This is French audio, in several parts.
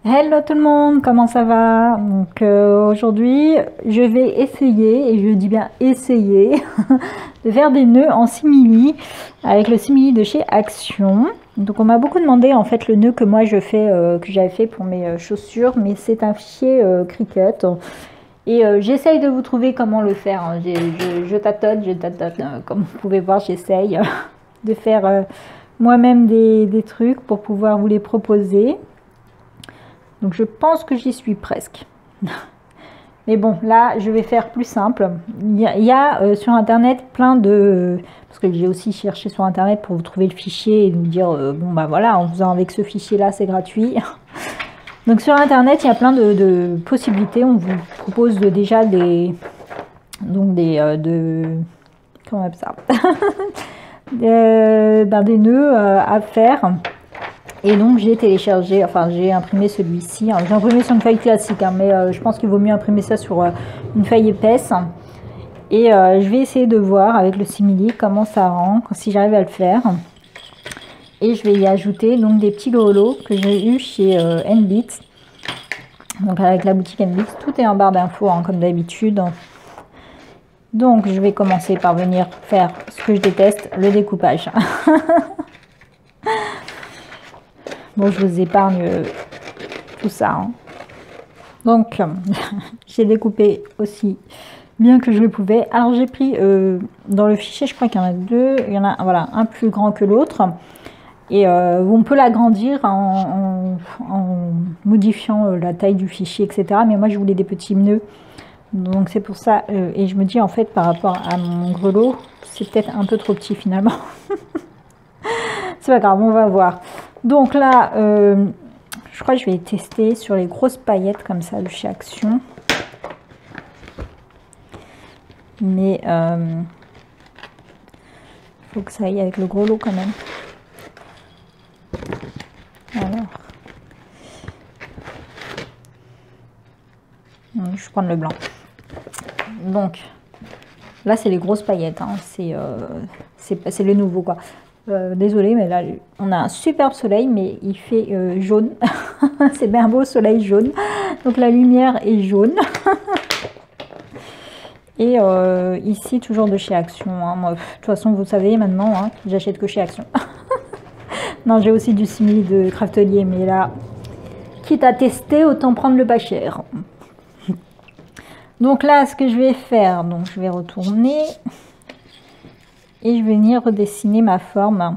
Hello tout le monde, comment ça va? Donc aujourd'hui, je vais essayer, et je dis bien essayer, de faire des nœuds en simili avec le simili de chez Action. Donc on m'a beaucoup demandé en fait le nœud que moi je fais, que j'avais fait pour mes chaussures, mais c'est un fichier Cricut. Et j'essaye de vous trouver comment le faire. Hein. Je tâtonne, comme vous pouvez voir, j'essaye de faire moi-même des trucs pour pouvoir vous les proposer. Donc je pense que j'y suis presque. Mais bon, là, je vais faire plus simple. Il y a sur Internet plein de... Parce que j'ai aussi cherché sur Internet pour vous trouver le fichier et vous dire, bon bah voilà, en faisant avec ce fichier-là, c'est gratuit. Donc sur Internet, il y a plein de possibilités. On vous propose déjà des... Donc comment on appelle ça des nœuds à faire. Et donc j'ai téléchargé, enfin j'ai imprimé celui-ci. J'ai imprimé sur une feuille classique, hein, mais je pense qu'il vaut mieux imprimer ça sur une feuille épaisse. Et je vais essayer de voir avec le simili comment ça rend, si j'arrive à le faire. Et je vais y ajouter donc des petits grelots que j'ai eu chez Nbit. Donc avec la boutique Nbit, tout est en barre d'infos hein, comme d'habitude. Donc je vais commencer par venir faire ce que je déteste, le découpage. Bon, je vous épargne tout ça. Hein. Donc, j'ai découpé aussi bien que je le pouvais. Alors, j'ai pris dans le fichier, je crois qu'il y en a deux. Il y en a voilà, un plus grand que l'autre. Et on peut l'agrandir en modifiant la taille du fichier, etc. Mais moi, je voulais des petits nœuds. Donc, c'est pour ça. Et je me dis, en fait, par rapport à mon grelot, c'est peut-être un peu trop petit finalement. C'est pas grave, on va voir. Donc là, je crois que je vais tester sur les grosses paillettes comme ça de chez Action. Mais faut que ça aille avec le gros lot quand même. Alors, je vais prendre le blanc. Donc, là c'est les grosses paillettes. Hein. C'est le nouveau quoi. Désolée, mais là on a un superbe soleil, mais il fait jaune. C'est bien beau soleil jaune. Donc la lumière est jaune. Et ici, toujours de chez Action. Hein. Moi, de toute façon, vous savez maintenant, hein, j'achète que chez Action. Non, j'ai aussi du simili de Craftelier, mais là, quitte à tester, autant prendre le pas cher. Donc là, ce que je vais faire, donc je vais retourner et je vais venir redessiner ma forme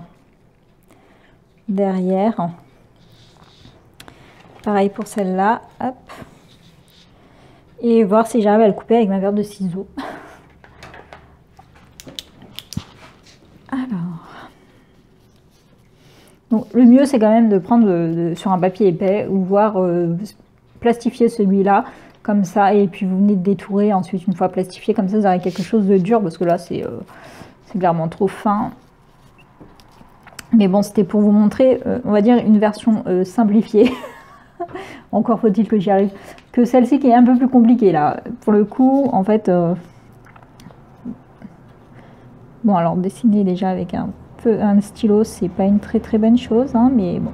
derrière. Pareil pour celle-là, hop. Et voir si j'arrive à le couper avec ma paire de ciseaux. Alors, donc le mieux c'est quand même de prendre sur un papier épais ou voir plastifier celui-là comme ça et puis vous venez de détourer ensuite une fois plastifié comme ça vous aurez quelque chose de dur parce que là c'est clairement trop fin. Mais bon, c'était pour vous montrer, on va dire, une version simplifiée. Encore faut-il que j'y arrive. Que celle-ci qui est un peu plus compliquée là. Pour le coup, en fait... Bon, alors dessiner déjà avec un stylo, c'est pas une très très bonne chose, hein, mais bon.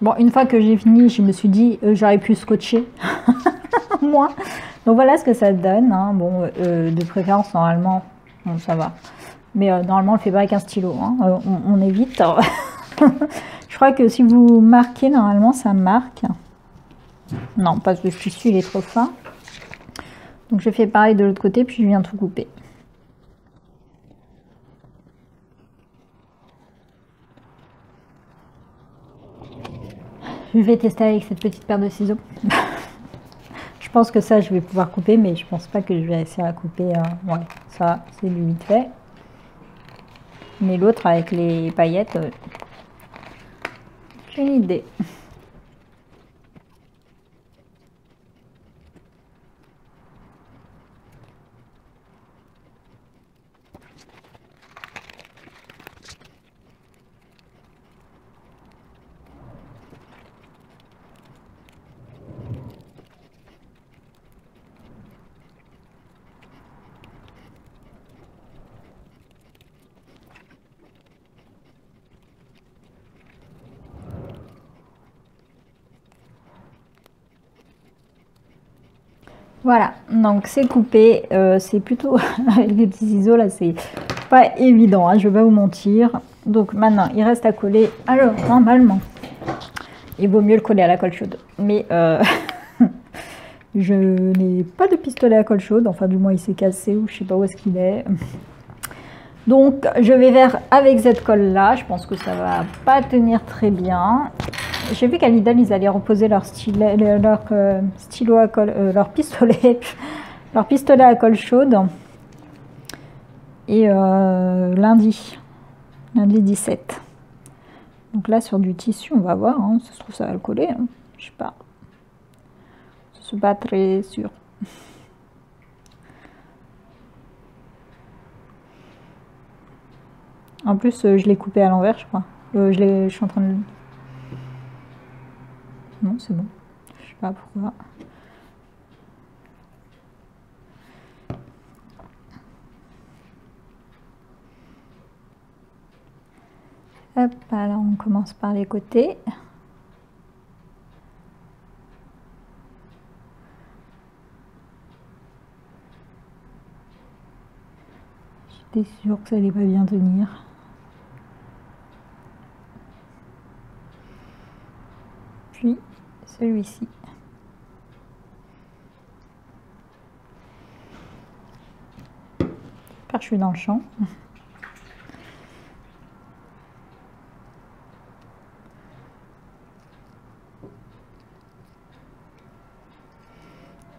Bon, une fois que j'ai fini, je me suis dit, j'aurais pu scotcher. Moi. Donc voilà ce que ça donne. Hein. Bon, de préférence, normalement, bon, ça va. Mais normalement, on le fait pas avec un stylo. Hein. On évite. Je crois que si vous marquez, normalement, ça marque. Non, parce que le tissu, il est trop fin. Donc je fais pareil de l'autre côté, puis je viens tout couper. Je vais tester avec cette petite paire de ciseaux. Je pense que ça, je vais pouvoir couper, mais je pense pas que je vais réussir à couper. Ouais, ça, c'est du vite fait. Mais l'autre, avec les paillettes, j'ai une idée. Voilà, donc c'est coupé, c'est plutôt avec des petits ciseaux là, c'est pas évident, hein, je vais pas vous mentir. Donc maintenant, il reste à coller. Alors, normalement, il vaut mieux le coller à la colle chaude, mais je n'ai pas de pistolet à colle chaude, enfin du moins il s'est cassé ou je sais pas où est-ce qu'il est. Donc je vais faire avec cette colle là, je pense que ça va pas tenir très bien. J'ai vu qu'à Lidl ils allaient reposer leur stylet, stylo à colle, leur pistolet, leur pistolet à colle chaude. Et lundi 17. Donc là sur du tissu, on va voir, hein, ça se trouve ça va le coller, hein, je sais pas. Je suis pas très sûre. En plus, je l'ai coupé à l'envers, je crois. Je suis en train de... Non, c'est bon. Je sais pas pourquoi. Hop, alors on commence par les côtés. J'étais sûre que ça allait pas bien tenir. Puis celui-ci. Car je suis dans le champ.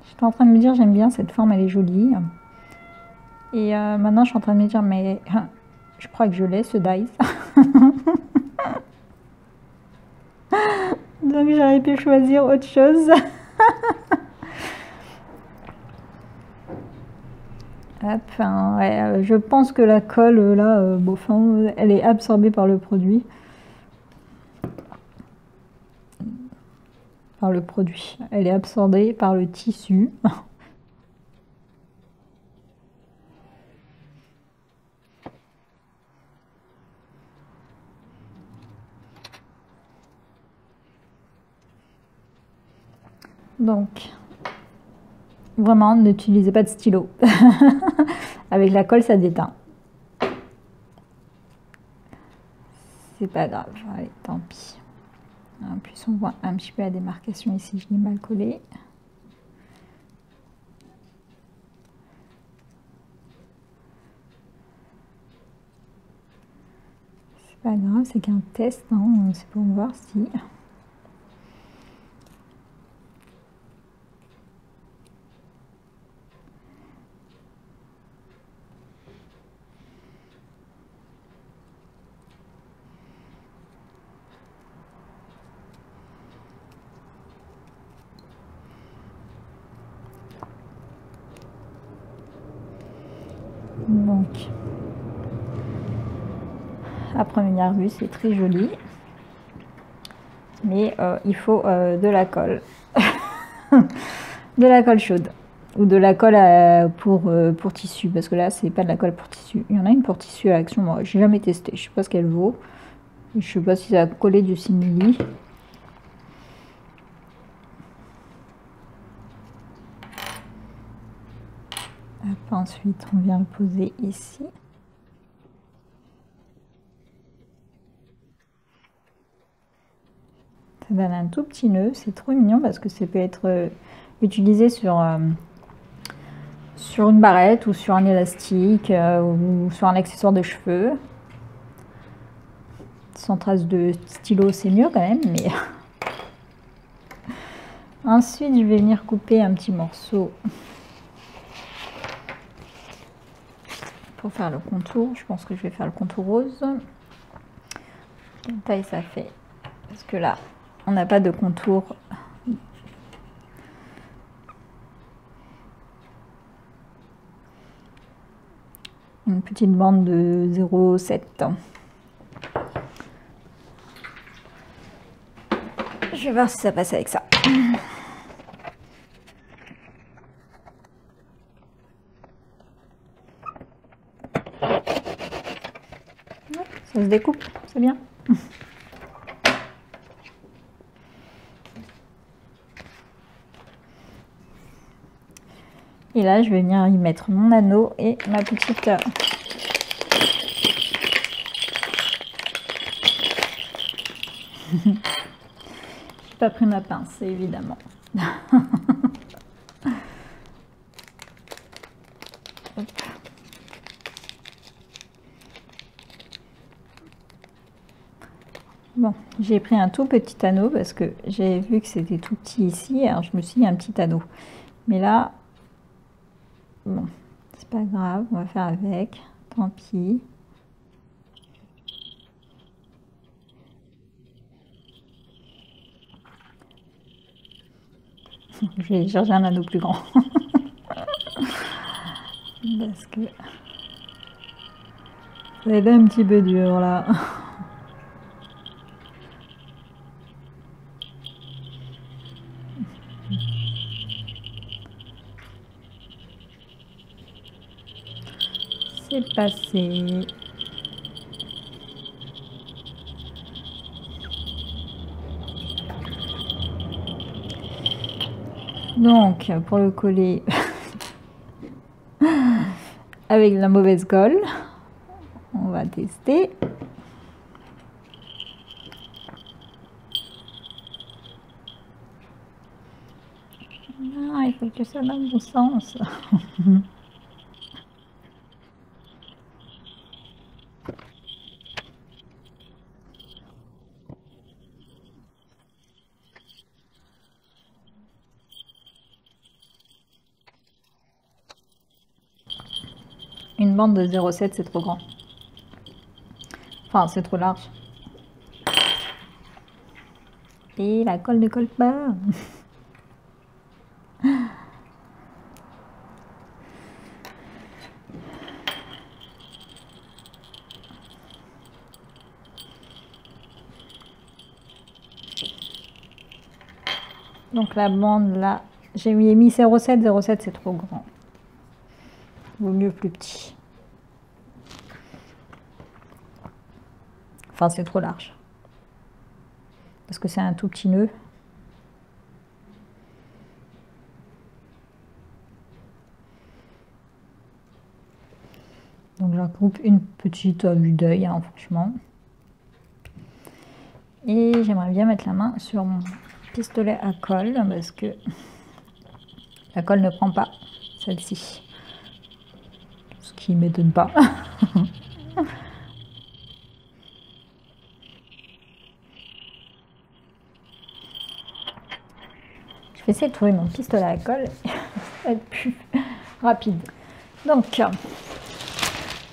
J'étais en train de me dire, j'aime bien cette forme, elle est jolie. Et maintenant, je suis en train de me dire, mais je crois que je l'ai, ce dice. Donc, j'aurais pu choisir autre chose. Enfin, ouais, je pense que la colle, là, bon, enfin, elle est absorbée par le produit. Par le produit. Elle est absorbée par le tissu. Donc, vraiment, n'utilisez pas de stylo. Avec la colle, ça déteint. C'est pas grave, allez, tant pis. En plus, on voit un petit peu la démarcation ici, je l'ai mal collé. C'est pas grave, c'est qu'un test, hein, c'est pour voir si... Donc, à première vue, c'est très joli, mais il faut de la colle, de la colle chaude, ou de la colle pour tissu, parce que là, c'est pas de la colle pour tissu. Il y en a une pour tissu à Action, moi, j'ai jamais testé, je sais pas ce qu'elle vaut, je sais pas si ça a collé du simili. Ensuite, on vient le poser ici. Ça donne un tout petit nœud, c'est trop mignon parce que ça peut être utilisé sur une barrette ou sur un élastique ou sur un accessoire de cheveux. Sans trace de stylo, c'est mieux quand même, mais... Ensuite, je vais venir couper un petit morceau pour faire le contour. Je pense que je vais faire le contour rose. Quelle taille ça fait? Parce que là, on n'a pas de contour. Une petite bande de 0,7. Je vais voir si ça passe avec ça. Ça se découpe, c'est bien. Et là, je vais venir y mettre mon anneau et ma petite... J'ai pas pris ma pince, évidemment. Bon, j'ai pris un tout petit anneau parce que j'ai vu que c'était tout petit ici, alors je me suis dit un petit anneau. Mais là, bon, c'est pas grave, on va faire avec, tant pis. Je vais chercher un anneau plus grand. Parce que ça va être un petit peu dur là. C'est passé. Donc, pour le coller avec la mauvaise colle, on va tester. Ah, il faut que ça dans le bon sens. Une bande de 0,7 c'est trop grand. Enfin, c'est trop large. Et la colle ne colle pas. Donc la bande là, j'ai mis 0,7, 0,7 c'est trop grand. Vaut mieux plus petit. Enfin, c'est trop large. Parce que c'est un tout petit nœud. Donc j'en coupe une petite à vue d'œil, hein, franchement. Et j'aimerais bien mettre la main sur mon pistolet à colle parce que la colle ne prend pas celle-ci. Ce qui ne m'étonne pas. Je vais essayer de trouver mon pistolet à colle. Ça va être plus rapide. Donc,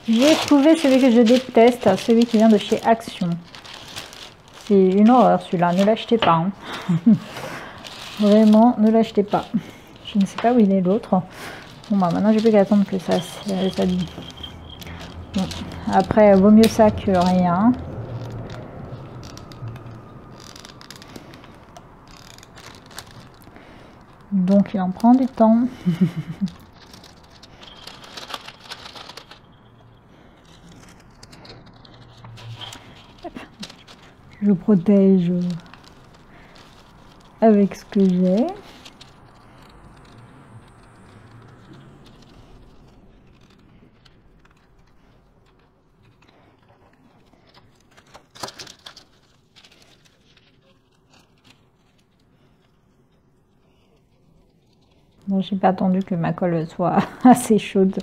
j'ai trouvé celui que je déteste, celui qui vient de chez Action. C'est une horreur celui-là, ne l'achetez pas. Hein. Vraiment, ne l'achetez pas. Je ne sais pas où il est l'autre. Bon bah maintenant j'ai plus qu'à attendre que ça bon. Après, vaut mieux ça que rien. Donc il en prend du temps. Je protège avec ce que j'ai. Bon, j'ai pas attendu que ma colle soit assez chaude.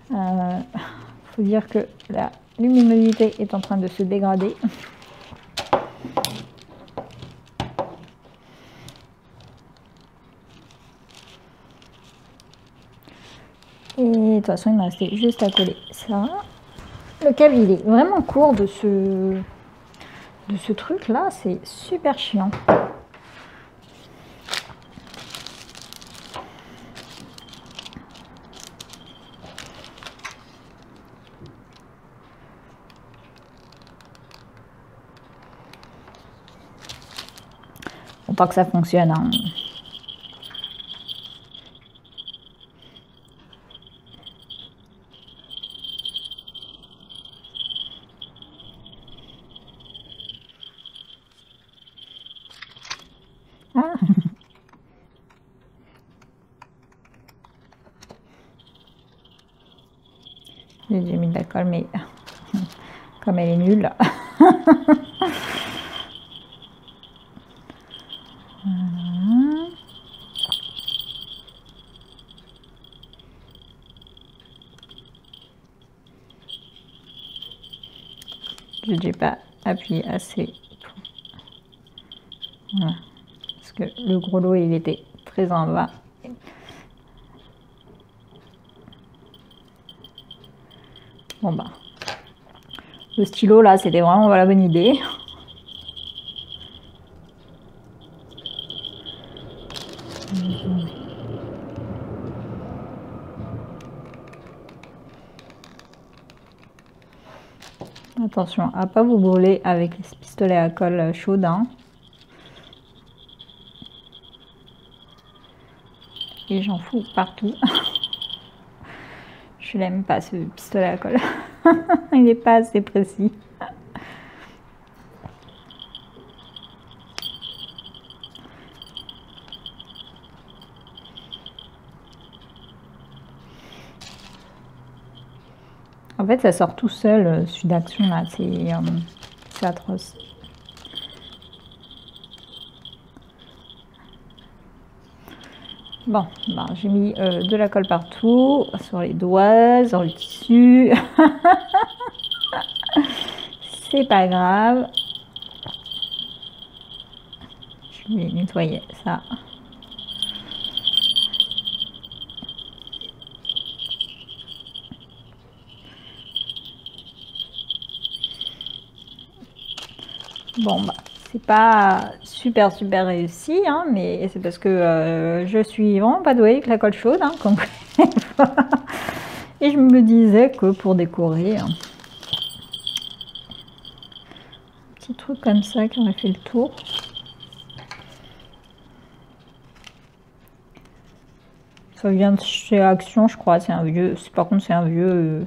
Faut dire que la luminosité est en train de se dégrader. Et de toute façon, il me restait juste à coller ça. Le câble, il est vraiment court de ce truc là, c'est super chiant. Faut pas que ça fonctionne. Hein. Ah. J'ai déjà mis de la colle, mais comme elle est nulle. Voilà. Je n'ai pas appuyé assez. Voilà. Parce que le gros lot, il était très en bas. Bon bah, le stylo là, c'était vraiment la bonne idée. Attention à pas vous brûler avec les pistolets à colle chaude. Hein. Et j'en fous partout. Je l'aime pas ce pistolet à colle. Il n'est pas assez précis. En fait, ça sort tout seul, celui d'action là, c'est atroce. Bon, ben, j'ai mis de la colle partout, sur les doigts, sur le tissu. C'est pas grave. Je vais nettoyer ça. Bon, bah, c'est pas super réussi, hein, mais c'est parce que je suis vraiment pas douée avec la colle chaude, hein, comme et je me disais que pour décorer, un petit truc comme ça qui aurait fait le tour. Ça vient de chez Action, je crois. C'est un vieux. Par contre, c'est un vieux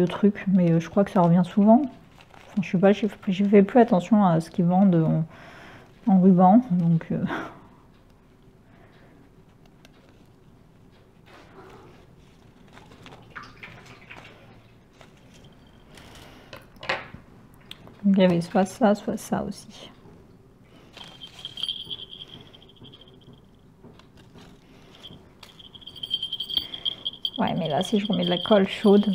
truc, mais je crois que ça revient souvent. Enfin, je sais pas, je fais plus attention à ce qu'ils vendent en ruban, donc. Donc, il y avait soit ça aussi. Ouais, mais là, si je remets de la colle chaude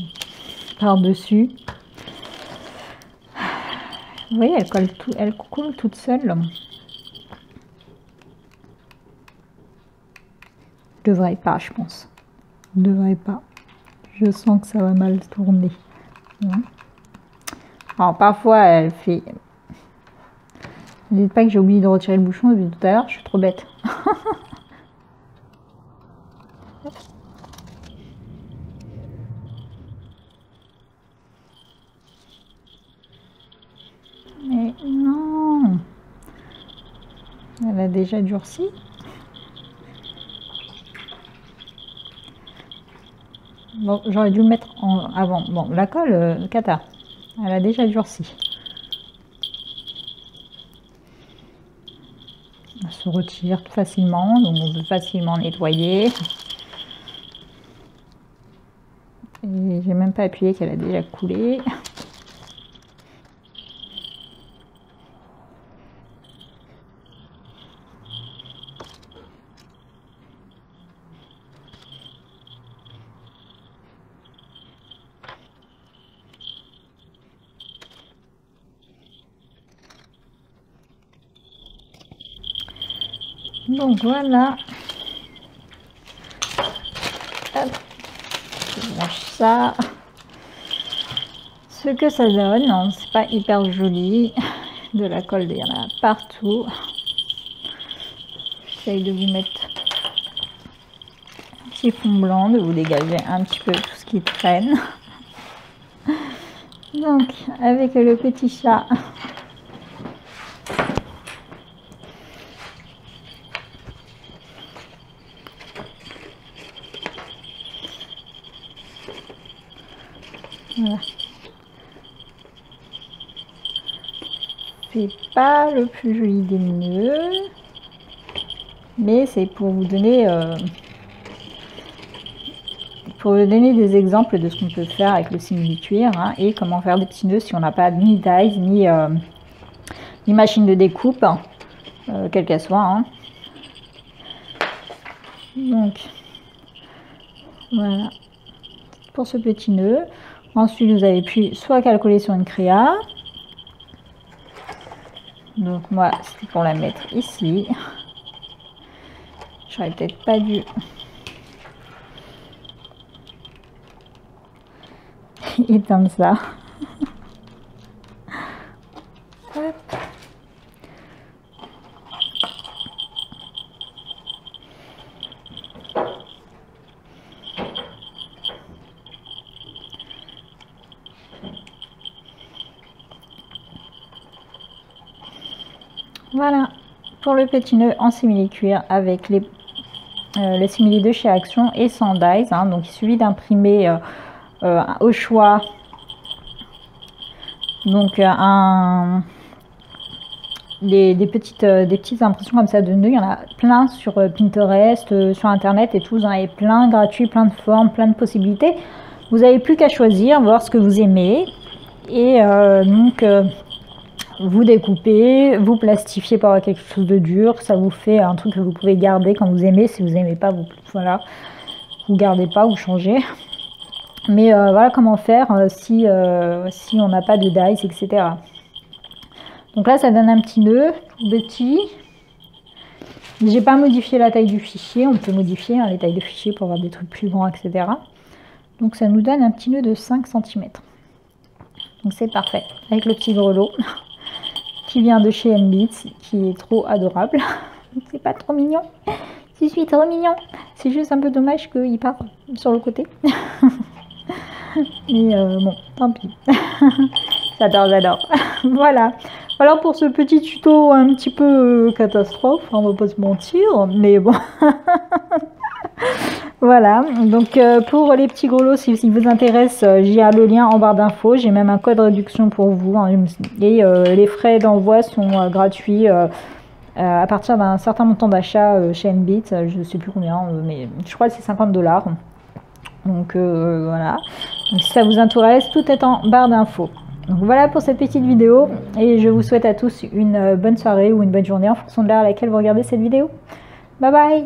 par-dessus, vous voyez, elle coule toute seule. Je devrais pas, je pense. Je devrais pas. Je sens que ça va mal tourner. Alors, parfois, elle fait... Ne dites pas que j'ai oublié de retirer le bouchon depuis tout à l'heure, je suis trop bête. Mais non, elle a déjà durci. Bon, j'aurais dû le mettre avant. Bon, la colle, cata, elle a déjà durci. Elle se retire facilement, donc on peut facilement nettoyer. Et j'ai même pas appuyé qu'elle a déjà coulé. Donc voilà. Hop. Je lâche ça. Ce que ça donne, c'est pas hyper joli. De la colle, il y en a partout. J'essaye de vous mettre un petit fond blanc, de vous dégager un petit peu tout ce qui traîne. Donc, avec le petit chat. Voilà. C'est pas le plus joli des nœuds, mais c'est pour vous donner pour vous donner des exemples de ce qu'on peut faire avec le simili-cuir hein, et comment faire des petits nœuds si on n'a pas ni dies ni machine de découpe, quelle qu'elle soit. Hein. Donc, voilà pour ce petit nœud. Ensuite, vous avez pu soit calcoler sur une créa. Donc, moi, c'est pour la mettre ici. J'aurais peut-être pas dû. éteindre ça. Hop. Voilà pour le petit nœud en simili-cuir avec le simili de chez Action et sans dies. Hein, donc il suffit d'imprimer au choix donc des petites impressions comme ça de nœuds. Il y en a plein sur Pinterest, sur internet et tout. Vous en avez plein gratuits, plein de formes, plein de possibilités. Vous n'avez plus qu'à choisir, voir ce que vous aimez et donc vous découpez, vous plastifiez par quelque chose de dur, ça vous fait un truc que vous pouvez garder quand vous aimez. Si vous n'aimez pas, voilà, vous gardez pas, vous changez. Mais voilà comment faire si on n'a pas de dies, etc. Donc là, ça donne un petit nœud tout petit. J'ai pas modifié la taille du fichier. On peut modifier hein, les tailles de fichier pour avoir des trucs plus grands, etc. Donc ça nous donne un petit nœud de 5 cm. Donc c'est parfait. Avec le petit grelot qui vient de chez Nbits, qui est trop adorable. C'est pas trop mignon. Je suis trop mignon. C'est juste un peu dommage qu'il part sur le côté. Mais bon, tant pis. J'adore. Voilà. Voilà pour ce petit tuto un petit peu catastrophe, on va pas se mentir, mais bon. Voilà, donc pour les petits grelots, si vous intéresse, j'ai le lien en barre d'infos, j'ai même un code réduction pour vous, hein, et les frais d'envoi sont gratuits à partir d'un certain montant d'achat chez Nbits, je ne sais plus combien, mais je crois que c'est 50 $. Donc voilà, donc si ça vous intéresse, tout est en barre d'infos. Donc voilà pour cette petite vidéo et je vous souhaite à tous une bonne soirée ou une bonne journée en fonction de l'heure à laquelle vous regardez cette vidéo. Bye bye!